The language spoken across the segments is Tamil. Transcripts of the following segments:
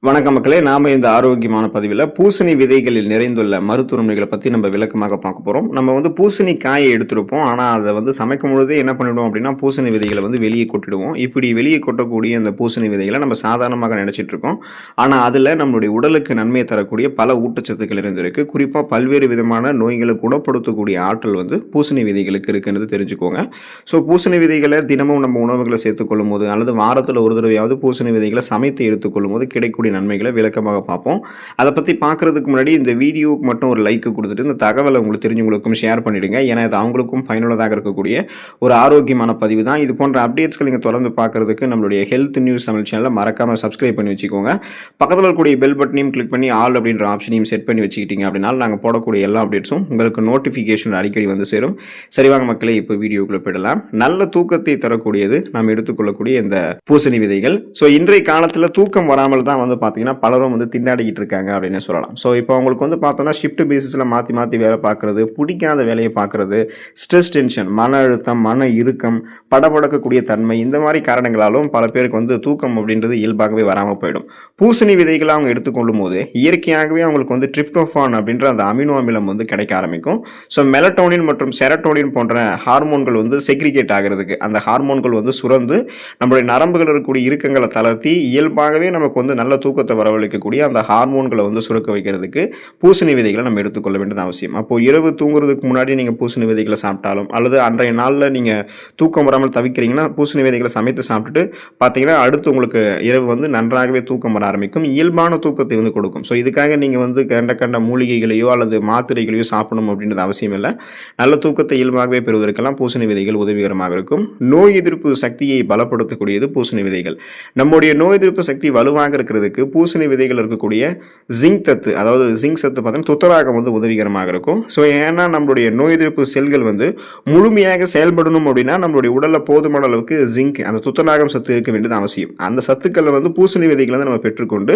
வணக்கம் மக்களே, நாம இந்த ஆரோக்கியமான பதிவில் பூசணி விதைகளில் நிறைந்துள்ள மருத்துவ நன்மைகளை பற்றி நம்ம விளக்கமாக பார்க்க போகிறோம். நம்ம பூசணி காயை எடுத்துருப்போம், ஆனால் அதை சமைக்கும் பொழுதே என்ன பண்ணிவிடுவோம் அப்படின்னா பூசணி விதைகளை வெளியே கொட்டிடுவோம். இப்படி வெளியே கொட்டக்கூடிய அந்த பூசணி விதைகளை நம்ம சாதாரணமாக நினச்சிட்டு இருக்கோம். ஆனால் அதில் நம்மளுடைய உடலுக்கு நன்மையை தரக்கூடிய பல ஊட்டச்சத்துக்கள் இருந்திருக்கு. குறிப்பாக பல்வேறு விதமான நோய்களை குணப்படுத்தக்கூடிய ஆற்றல் பூசணி விதைகளுக்கு இருக்குன்னு தெரிஞ்சுக்கோங்க. ஸோ பூசணி விதைகளை தினமும் நம்ம உணவுகளை சேர்த்துக்கொள்ளும் போது அல்லது வாரத்தில் ஒரு தடவையாவது பூசணி விதைகளை சமைத்து எடுத்துக்கொள்ளும் போது கிடைக்கக்கூடிய நன்மைகளை விளக்கமாக பார்ப்போம். அதை பற்றி பார்க்கறதுக்கு முன்னாடி இந்த வீடியோவுக்கு மட்டும் ஒரு லைக் கொடுத்துட்டு இந்த தகவலை உங்களுக்கு தெரிஞ்சவங்களுக்கும் ஷேர் பண்ணிடுங்க. ஏன்னா இது அவங்களுக்கும் பயனுள்ளதாக இருக்கக்கூடிய ஒரு ஆரோக்கியமான பதிவு தான். இது போன்ற அப்டேட்ஸ்கள் நீங்கள் தொடர்ந்து பார்க்கறதுக்கு நம்மளுடைய ஹெல்த் நியூஸ் தமிழ் சேனலை மறக்காமல் சப்ஸ்கிரைப் பண்ணி வச்சுக்கோங்க. பக்கத்தில் இருக்கக்கூடிய பெல் பட்டனையும் கிளிக் பண்ணி ஆல் அப்படின்ற ஆப்ஷனையும் செட் பண்ணி வச்சுக்கிட்டீங்க அப்படின்னா நாங்கள் போடக்கூடிய எல்லா அப்டேட்ஸும் உங்களுக்கு நோட்டிஃபிகேஷன் அடிக்கடி சேரும். சரிவாங்க மக்களே, இப்போ வீடியோக்குள்ள போயிடலாம். நல்ல தூக்கத்தை தரக்கூடியது நாம் எடுத்துக்கொள்ளக்கூடிய இந்த பூசணி விதைகள். ஸோ இன்றைய காலத்தில் தூக்கம் வராமல் தான் பார்த்தீங்கன்னா பலரும் திண்டாடிக்கிட்டு இருக்காங்க அப்படின்னு சொல்லலாம். ஸோ இப்போ அவங்களுக்கு பார்த்தோன்னா ஷிஃப்ட் பேசிஸில் மாற்றி வேலை பார்க்குறது, பிடிக்காத வேலையை பார்க்குறது, ஸ்ட்ரெஸ், டென்ஷன், மன அழுத்தம், மன இறுக்கம், படபடக்கக்கூடிய தன்மை, இந்த மாதிரி காரணங்களாலும் பல பேருக்கு தூக்கம் அப்படின்றது இயல்பாகவே வராமல் போயிடும். பூசணி விதைகளை அவங்க எடுத்துக்கொள்ளும் போது இயற்கையாகவே அவங்களுக்கு ட்ரிப்டோஃபான் அப்படின்ற அந்த அமினோ அமிலம் கிடைக்க ஆரம்பிக்கும். ஸோ மெலட்டோனின் மற்றும் செரட்டோனின் போன்ற ஹார்மோன்கள் செக்ரிகேட் ஆகிறதுக்கு அந்த ஹார்மோன்கள் சுரந்து நம்மளுடைய நரம்புகள் இருக்கக்கூடிய இறுக்கங்களை தளர்த்தி இயல்பாகவே நமக்கு நல்ல தூக்கத்தை வரவழைக்கக்கூடிய அந்த ஹார்மோன்களை சுரக்க வைக்கிறதுக்கு பூசணி விதைகளை நம்ம எடுத்துக்கொள்ள வேண்டியது அவசியம். அப்போ இரவு தூங்குறதுக்கு முன்னாடி நீங்கள் பூசணி விதைகளை சாப்பிட்டாலும் அல்லது அன்றைய நாளில் நீங்கள் தூக்கம் வராமல் தவிக்கிறீங்கன்னா பூசணி விதைகளை சமைத்து சாப்பிட்டுட்டு பார்த்தீங்கன்னா அடுத்து உங்களுக்கு இரவு நன்றாகவே தூக்கம் வர ஆரம்பிக்கும். இயல்பான தூக்கத்தை கொடுக்கும். ஸோ இதுக்காக நீங்கள் கண்ட மூலிகைகளையோ அல்லது மாத்திரைகளையோ சாப்பிடணும் அப்படின்றது அவசியம் இல்லை. நல்ல தூக்கத்தை இயல்பாகவே பெறுவதற்கெல்லாம் பூசணி விதைகள் உதவிகரமாக இருக்கும். நோய் எதிர்ப்பு சக்தியை பலப்படுத்தக்கூடியது பூசணி விதைகள். நம்முடைய நோய் எதிர்ப்பு சக்தி வலுவாக இருக்கிறதுக்கு பூசணி விதைகள் இருக்கக்கூடிய ஜிங்க் சத்து, அதாவது ஜிங்க் சத்து பார்த்தீங்கன்னா துத்தநாகம் உதவிகரமாக இருக்கும். ஸோ ஏன்னா நம்மளுடைய நோய் எதிர்ப்பு செல்கள் முழுமையாக செயல்படணும் அப்படின்னா நம்மளுடைய உடலில் போதுமான அளவுக்கு ஜிங்க், அந்த துத்தநாகம் சத்து இருக்க வேண்டியது அவசியம். அந்த சத்துக்களை பூசணி விதைகளை நம்ம பெற்றுக்கொண்டு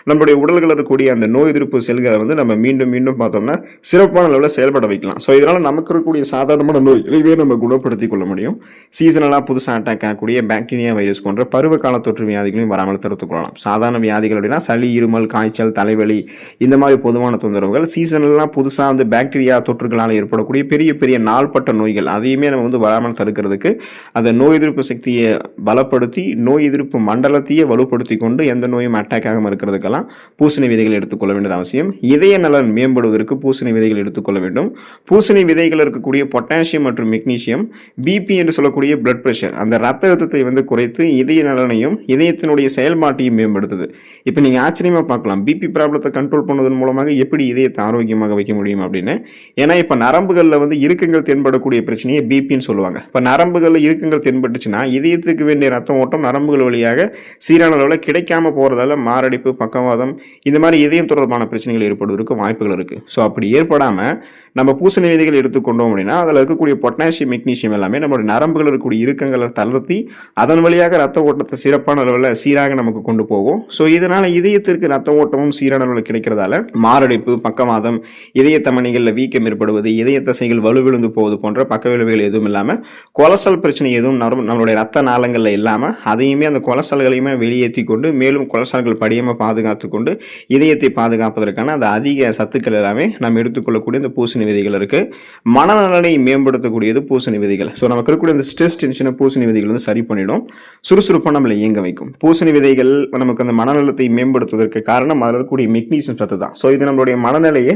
நம்மளுடைய உடல்களில் இருக்கக்கூடிய அந்த நோய் எதிர்ப்பு செல்களை நம்ம மீண்டும் பார்த்தோம்னா சிறப்பான அளவில் செயல்பட வைக்கலாம். ஸோ இதனால் நமக்கு இருக்கக்கூடிய சாதாரணமான நோய்களையே நம்ம குணப்படுத்திக் கொள்ள முடியும். சீசனலாக புதுசாக அட்டாக் ஆகக்கூடிய பாக்டீரியா, வைரஸ் போன்ற பருவகால தொற்று வியாதிகளையும் வராமல் தடுத்துக் கொள்ளலாம். சாதாரண வியாதிகள் அப்படின்னா சளி, இருமல், காய்ச்சல், தலைவலி, இந்த மாதிரி பொதுவான தொந்தரவுகள். சீசனெல்லாம் புதுசாக பாக்டீரியா தொற்றுகளால் ஏற்படக்கூடிய பெரிய பெரிய நாள்பட்ட நோய்கள் அதையுமே நம்ம வராமல் தடுக்கிறதுக்கு அந்த நோய் எதிர்ப்பு சக்தியை பலப்படுத்தி நோய் எதிர்ப்பு மண்டலத்தையே வலுப்படுத்தி கொண்டு எந்த நோயும் அட்டாக் ஆகாமல் இருக்கிறதுக்கெல்லாம் பூசணி விதைகள் எடுத்துக்கொள்ள வேண்டியது அவசியம். இதய நலன் மேம்படுவதற்கு பூசணி விதைகள் எடுத்துக்கொள்ள வேண்டும். பூசணி விதைகள் இருக்கக்கூடிய பொட்டாசியம் மற்றும் மெக்னீசியம் பிபி என்று சொல்லக்கூடிய பிளட் பிரஷர், அந்த ரத்த அழுத்தத்தை குறைத்து இதய நலனையும் இதயத்தினுடைய செயல்பாட்டையும் மேம்படுத்துது. இப்போ நீங்கள் ஆச்சரியமாக பார்க்கலாம், பிபி ப்ராப்ளத்தை கண்ட்ரோல் பண்ணுவதன் மூலமாக எப்படி இதயத்தை ஆரோக்கியமாக வைக்க முடியும் அப்படின்னு. ஏன்னா இப்போ நரம்புகளில் இறுக்கங்கள் தென்படக்கூடிய பிரச்சனையை பிபின்னு சொல்லுவாங்க. இப்போ நரம்புகளில் இறுக்கங்கள் தென்பட்டுச்சுன்னா இதயத்துக்கு வேண்டிய ரத்த ஓட்டம் நரம்புகள் வழியாக சீரான அளவில் கிடைக்காம போகிறதால மாரடைப்பு, பக்கவாதம், இந்த மாதிரி இதயம் தொடர்பான பிரச்சனைகள் ஏற்படுவதற்கு வாய்ப்புகள் இருக்குது. ஸோ அப்படி ஏற்படாமல் நம்ம பூசணி விதைகள் எடுத்துக்கொண்டோம் அப்படின்னா அதில் இருக்கக்கூடிய பொட்டாசியம், மெக்னீசியம் எல்லாமே நம்மளுடைய நரம்புகள் இருக்கக்கூடிய இறுக்கங்களை தளர்த்தி அதன் வழியாக ரத்த ஓட்டத்தை சிறப்பான அளவில் சீராக நமக்கு கொண்டு போகும். ஸோ இதனால் இதயத்திற்கு ரத்த ஓட்டமும் சீரான அளவில் கிடைக்கிறதால மாரடைப்பு, பக்கவாதம், இதய தமனிகளில் வீக்கம் ஏற்படுவது, இதய தசைகள் வலுவிழுந்து போவது போன்ற பக்க விளைவுகள் எதுவும் இல்லாமல் கொலஸ்ட்ரால் பிரச்சனை எதுவும் நம்மளுடைய ரத்த நாளங்களில் இல்லாமல் அதையுமே அந்த கொலஸ்ட்ரால்களையுமே வெளியேற்றி கொண்டு மேலும் கொலஸ்ட்ரால்கள் படியாமல் பாதுகாத்து கொண்டு இதயத்தை பாதுகாப்பதற்கான அந்த அதிக சத்துக்கள் எல்லாமே நம்ம எடுத்துக்கொள்ளக்கூடிய இந்த பூசணி விதைகள் இருக்குது. மனநலனை மேம்படுத்தக்கூடியது பூசணி விதைகள். ஸோ நமக்கு இருக்கக்கூடிய இந்த ஸ்ட்ரெஸ், டென்ஷனை பூசணி விதைகள் சரி பண்ணிடும். சுறுசுறுப்பாக நம்மளை இயங்க வைக்கும். பூசணி விதைகள் நமக்கு அந்த மனநலத்தை மேம்படுத்துவதற்கு காரணம் அதில் இருக்கக்கூடிய மெக்னீசியம் சத்து தான். ஸோ இது நம்மளுடைய மனநிலையை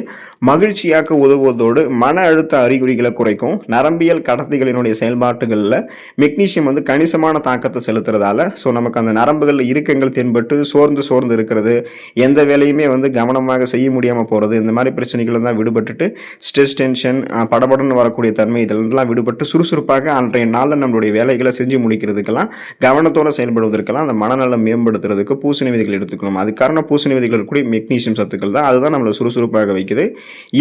மகிழ்ச்சியாக்க உதவுவதோடு மன அழுத்த அறிகுறிகளை குறைக்கும். நரம்பியல் கடத்திகளினுடைய செயல்பாட்டுகளில் மெக்னீசியம் கணிசமான தாக்கத்தை செலுத்துறதால ஸோ நமக்கு அந்த நரம்புகளில் இறுக்கங்கள் தென்பட்டு சோர்ந்து இருக்கிறது, எந்த வேலையுமே கவனமாக செய்ய முடியாமல் போகிறது, இந்த மாதிரி பிரச்சனைகள் தான் விடுபட்டுட்டு ஸ்ட்ரெஸ், டென்ஷன், படபடன்னு வரக்கூடிய தன்மை இதெல்லாம் விடுபட்டு சுறுசுறுப்பாக அன்றைய நாளில் நம்மளுடைய வேலைகளை செஞ்சு முடிக்கிறதுக்கெல்லாம் கவனத்தோடு செயல்படுவதற்கெல்லாம் அந்த மனநலம் மேம்படுத்துறதுக்கு பூசணி விதைகள் எடுத்துக்கணும். அது காரணம் பூசணி விதைகள் கூட மெக்னீசியம் சத்துக்கள் தான். அதுதான் நம்மளை சுறுசுறுப்பாக வைக்குது.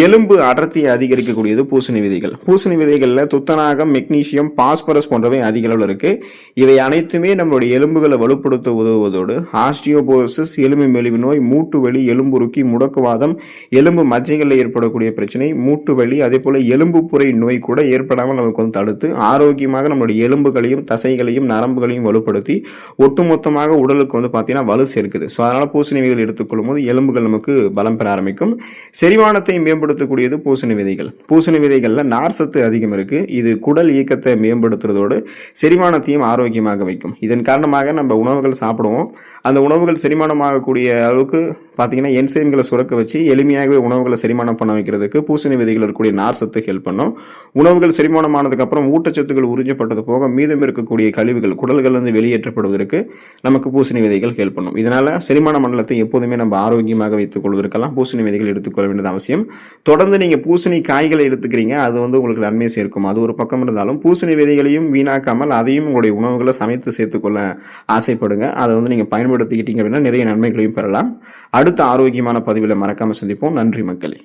எலும்பு அடர்த்தியை அதிகரிக்கக்கூடியது பூசணி விதைகள். பூசணி விதைகளில் துத்தநாகம், மெக்னீசியம், பாஸ்பரஸ் போன்றவை அதிக அளவில் இருக்குது. இவை அனைத்துமே நம்மளுடைய எலும்புகளை வலுப்படுத்த உதவுவதோடு ஆஸ்டியோபோரோசிஸ், எலும்பு மெலிவு நோய், மூட்டு வலி, எலும்புருக்கி, முடக்குவாதம், எலும்பு மஜ்ஜைகளில் ஏற்படக்கூடிய பிரச்சனை, மூட்டு வலி, அதே போல எலும்பு புரை நோய் கூட ஏற்படாமல் நமக்கு தடுத்து ஆரோக்கியமாக நம்மளுடைய எலும்புகளையும் தசைகளையும் நரம்புகளையும் வலுப்படுத்தி ஒட்டுமொத்தமாக உடலுக்கு பார்த்தீங்கன்னா வலு சேர்க்குது. ஸோ அதனால் பூசணி விதைகள் எடுத்துக்கொள்ளும் போது எலும்புகள் நமக்கு பலம் பெற ஆரம்பிக்கும். செரிமானத்தை மேம்படுத்தக்கூடியது பூசணி விதைகள். பூசணி விதைகளில் நார் சத்து அதிகம் இருக்குது. இது குடல் இயக்கத்தை மேம்படுத்துறதோடு செரிமானத்தையும் ஆரோக்கியமாக வைக்கும். இதன் காரணமாக நம்ம உணவுகள் சாப்பிடுவோம். அந்த உணவுகள் செரிமானமாகக்கூடிய அளவுக்கு பார்த்தீங்கன்னா என்சைம்களை சுரக்க வச்சு எளிமையாகவே உணவுகளை செரிமானம் பண்ண வைக்கிறதுக்கு பூசணி விதைகள் இருக்கக்கூடிய நார் சத்து ஹெல்ப் பண்ணும். உணவுகள் செரிமானமானதுக்கு அப்புறம் ஊட்டச்சத்துக்கள் உறிஞ்சப்பட்டது போக மீதம் இருக்கக்கூடிய கழிவுகள் குடல்களிலிருந்து வெளியேற்றப்படுவதற்கு நமக்கு பூசணி விதைகள் ஹெல்ப் பண்ணும். இதனால செரிமான மண்டலத்தை எப்போதுமே நம்ம ஆரோக்கியமாக வைத்துக் கொள்வதற்கெல்லாம் பூசணி விதைகள் எடுத்துக்கொள்ள வேண்டியது அவசியம். தொடர்ந்து நீங்க பூசணி காய்களை எடுத்துக்கிறீங்க, அது வந்து உங்களுக்கு நன்மை சேர்க்கும். அது ஒரு பக்கம் இருந்தாலும் பூசணி விதைகளையும் வீணாக்காமல் அதையும் உங்களுடைய உணவுகளை சமைத்து சேர்த்துக்கொள்ள ஆசைப்படுங்க. அதை வந்து நீங்க பயன்படுத்திக்கிட்டீங்க அப்படின்னா நிறைய நன்மைகளையும் பெறலாம். அடுத்த ஆரோக்கியமான பதிவில் மறக்காம சந்திப்போம். நன்றி மக்களே.